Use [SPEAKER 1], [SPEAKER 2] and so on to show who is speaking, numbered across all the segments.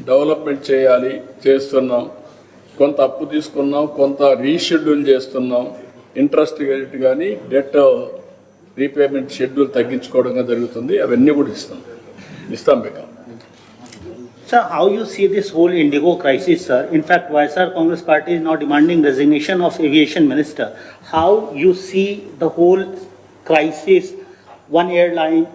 [SPEAKER 1] Development చేస్తున్నాం, కొంత అప్పు తీసుకున్నాం, కొంత రీషెడ్యూల్ చేస్తున్నాం, ఇంట్రెస్ట్ రేట్ కానీ డెట్ రీపేమెంట్ షెడ్యూల్ తగ్గించుకోవడం జరుగుతుంది. అవన్నీ కూడా ఇస్తాం మీకు.
[SPEAKER 2] Sir, how you see this whole Indigo crisis, sir? In fact, YSR Congress Party is now demanding resignation of aviation minister. How you see the whole crisis, one airline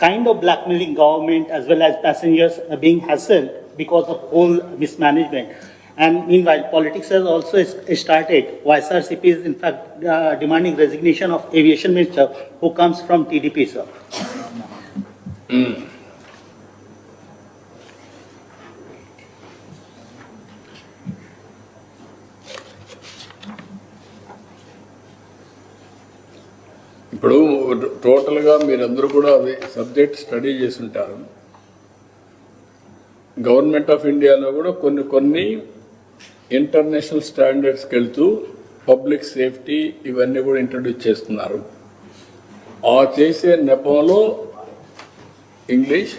[SPEAKER 2] kind of blackmailing government as well as passengers being hassled because of whole mismanagement. And meanwhile, politics has also started. YSRCP is in fact demanding resignation of aviation minister who comes from TDP, sir.
[SPEAKER 1] ఇప్పుడు టోటల్గా మీరందరూ కూడా అది subject study చేసి ఉంటారు. Government of ఇండియాలో కూడా కొన్ని ఇంటర్నేషనల్ స్టాండర్డ్స్కి వెళ్తూ పబ్లిక్ సేఫ్టీ ఇవన్నీ కూడా ఇంట్రడ్యూస్ చేస్తున్నారు. ఆ చేసే నెపంలో ఇంగ్లీష్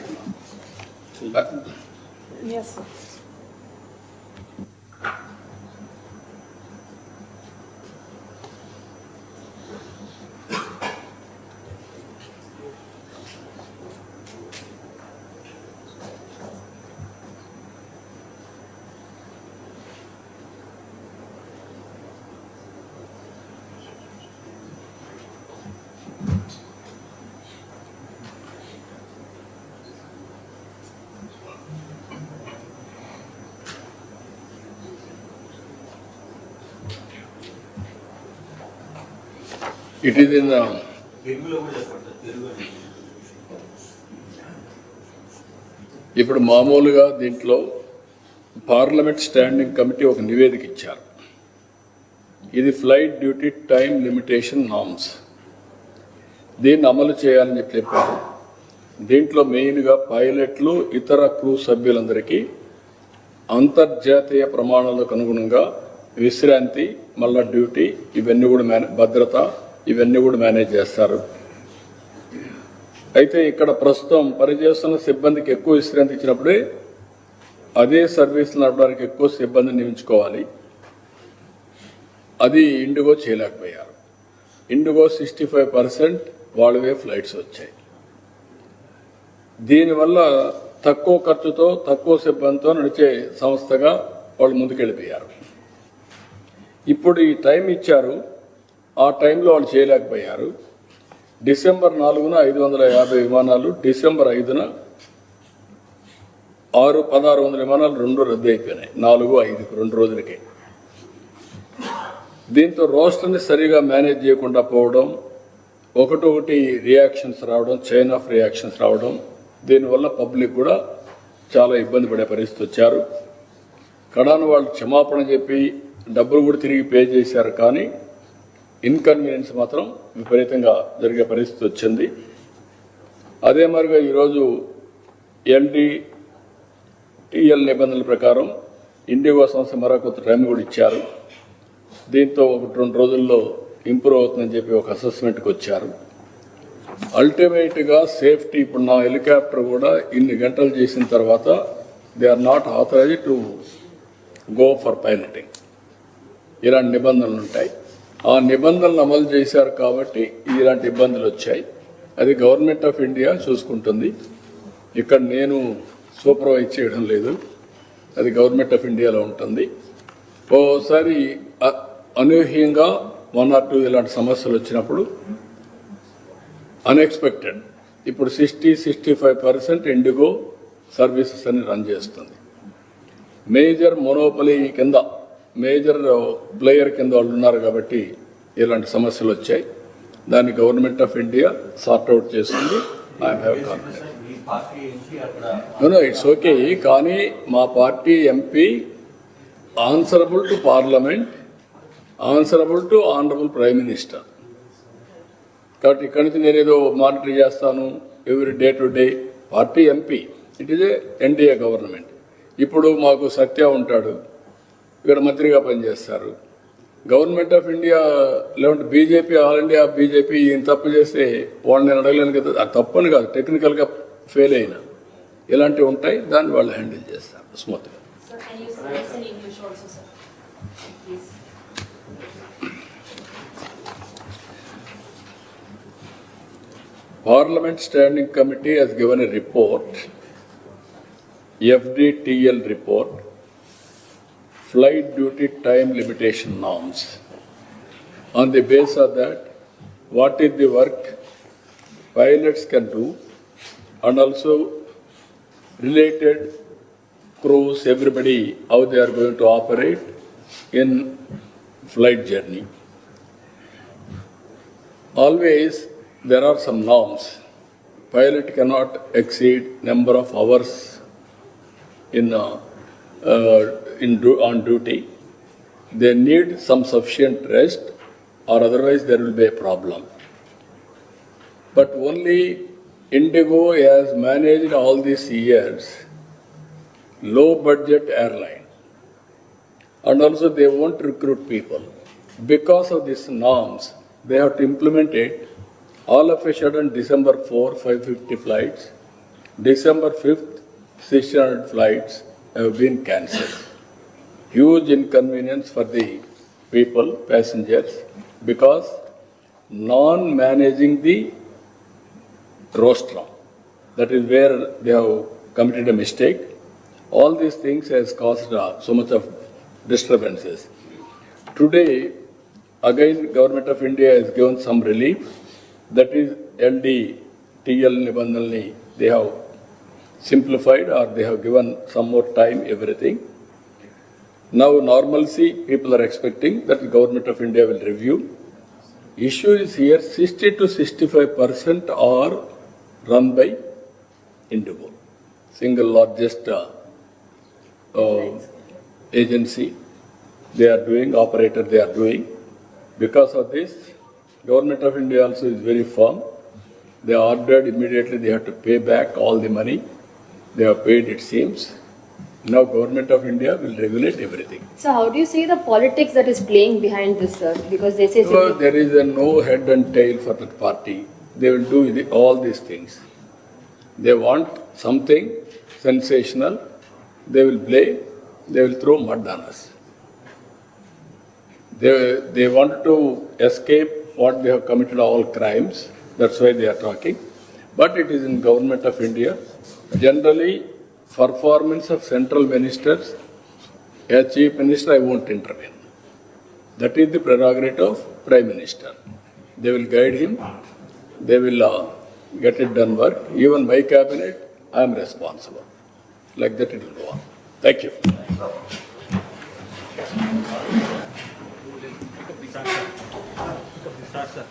[SPEAKER 1] ఇట్ ఈస్ ఇన్ ఇప్పుడు మామూలుగా దీంట్లో పార్లమెంట్ స్టాండింగ్ కమిటీ ఒక నివేదిక ఇచ్చారు. ఇది flight duty time limitation norms, దీన్ని అమలు చేయాలని చెప్పారు. దీంట్లో మెయిన్గా పైలట్లు ఇతర క్రూ సభ్యులందరికీ అంతర్జాతీయ ప్రమాణాలకు అనుగుణంగా విశ్రాంతి, మళ్ళా డ్యూటీ ఇవన్నీ కూడా భద్రత ఇవన్నీ కూడా మేనేజ్ చేస్తారు. అయితే ఇక్కడ ప్రస్తుతం పనిచేస్తున్న సిబ్బందికి ఎక్కువ విశ్రాంతి ఇచ్చినప్పుడే అదే సర్వీస్ నడపడానికి ఎక్కువ సిబ్బందిని నియమించుకోవాలి. అది ఇండిగో చేయలేకపోయారు. ఇండిగో 65% వాళ్ళవే ఫ్లైట్స్ వచ్చాయి. దీనివల్ల తక్కువ ఖర్చుతో తక్కువ సిబ్బందితో నడిచే సంస్థగా వాళ్ళు ముందుకెళ్ళిపోయారు. ఇప్పుడు ఈ టైం ఇచ్చారు, ఆ టైంలో వాళ్ళు చేయలేకపోయారు. డిసెంబర్ 4న 550 విమానాలు, డిసెంబర్ 5న 1600 విమానాలు రెండు రద్దు అయిపోయినాయి. 4, 5 2 రోజులకే. దీంతో రోస్టర్ని సరిగా మేనేజ్ చేయకుండా పోవడం, ఒకటి రియాక్షన్స్ రావడం, చైన్ ఆఫ్ రియాక్షన్స్ రావడం, దీనివల్ల పబ్లిక్ కూడా చాలా ఇబ్బంది పడే పరిస్థితి వచ్చారు. కడాన వాళ్ళు క్షమాపణ చెప్పి డబ్బులు కూడా తిరిగి పే చేశారు, కానీ ఇన్కన్వీనియన్స్ మాత్రం విపరీతంగా జరిగే పరిస్థితి వచ్చింది. అదే మరిగా ఈరోజు NDTL నిబంధనల ప్రకారం ఇండిగో సంస్థ మరొక టైం కూడా ఇచ్చారు. దీంతో 1-2 రోజుల్లో ఇంప్రూవ్ అవుతుందని చెప్పి ఒక అసెస్మెంట్కి వచ్చారు. అల్టిమేట్గా సేఫ్టీ, ఇప్పుడు నా హెలికాప్టర్ కూడా ఇన్ని గంటలు చేసిన తర్వాత they are not authorised to go for piloting. ఇలాంటి నిబంధనలు ఉంటాయి. ఆ నిబంధనలు అమలు చేశారు కాబట్టి ఇలాంటి ఇబ్బందులు వచ్చాయి. అది గవర్నమెంట్ ఆఫ్ ఇండియా చూసుకుంటుంది. ఇక్కడ నేను సూపర్వైజ్ చేయడం లేదు, అది గవర్నమెంట్ ఆఫ్ ఇండియాలో ఉంటుంది. ఓసారి అనూహ్యంగా 1 or 2 ఇలాంటి సమస్యలు వచ్చినప్పుడు అన్ఎక్స్పెక్టెడ్ ఇప్పుడు 60-65% ఇండిగో సర్వీసెస్ అని రన్ చేస్తుంది. మేజర్ మోనోపలీ కింద, మేజర్ ప్లేయర్ కింద వాళ్ళు ఉన్నారు కాబట్టి ఇలాంటి సమస్యలు వచ్చాయి. దాన్ని గవర్నమెంట్ ఆఫ్ ఇండియా సార్ట్అవుట్ చేస్తుంది. I have confidence. It's okay, కానీ మా party MP answerable to parliament, answerable to honourable prime minister. కాబట్టి ఇక్కడి నుంచి నేనేదో మానిటర్ చేస్తాను every day to day. Party MP, it is a NDA government. ఇప్పుడు మాకు సత్య ఉంటాడు, ఇక్కడ మంత్రిగా పనిచేస్తారు. గవర్నమెంట్ ఆఫ్ ఇండియా లేదంటే బీజేపీ, ఆల్ ఇండియా బీజేపీ ఈయన తప్పు చేస్తే వాళ్ళని నేను అడగలేను కదా. అది తప్పని కాదు, టెక్నికల్గా ఫెయిల్ అయినా ఇలాంటివి ఉంటాయి, దాన్ని వాళ్ళు హ్యాండిల్ చేస్తారు స్మూత్గా.
[SPEAKER 3] Sir, can you say this in English also, sir? Please.
[SPEAKER 1] Parliament Standing Committee has given a report, FDTL report, flight duty time limitation norms. On the basis of that, what is the work pilots can do, and also related crews, everybody, how they are going to operate in flight journey. Always there are some norms. Pilot cannot exceed number of hours on duty. They need some sufficient rest, or otherwise there will be a problem. But only Indigo has managed all these years low budget airline, and also they won't recruit people. Because of these norms, they have to implement it. All of a sudden, December 4, 550 flights, December 5th, 600 flights have been cancelled. Huge inconvenience for the people, passengers, because non-managing the rostrum. That is where they have committed a mistake. All these things has caused so much of disturbances. Today, again, Government of India has given some relief. That is LD, TL Nibandhalni, they have simplified, or they have given some more time, everything. Now normalcy, people are expecting that the Government of India will review. Issue is here, 60 to 65% are run by Indigo, single largest agency. They are doing, operator they are doing. Because of this, Government of India also is very firm. They ordered immediately they have to pay back all the money. They have paid, it seems. Now Government of India will regulate everything.
[SPEAKER 3] So how do you see the politics that is playing behind this, sir? Because they say
[SPEAKER 1] So there is no head and tail for that party. They will do all these things. They want something sensational. They will play. They will throw mud on us. They want to escape what they have committed, all crimes. That's why they are talking. But it is in Government of India. Generally, performance of central ministers, as Chief Minister, I won't intervene. That is the prerogative of Prime Minister. They will guide him. They will get it done work. Even my cabinet, I am responsible. Like that it will go on. Thank you.
[SPEAKER 2] Start, sir.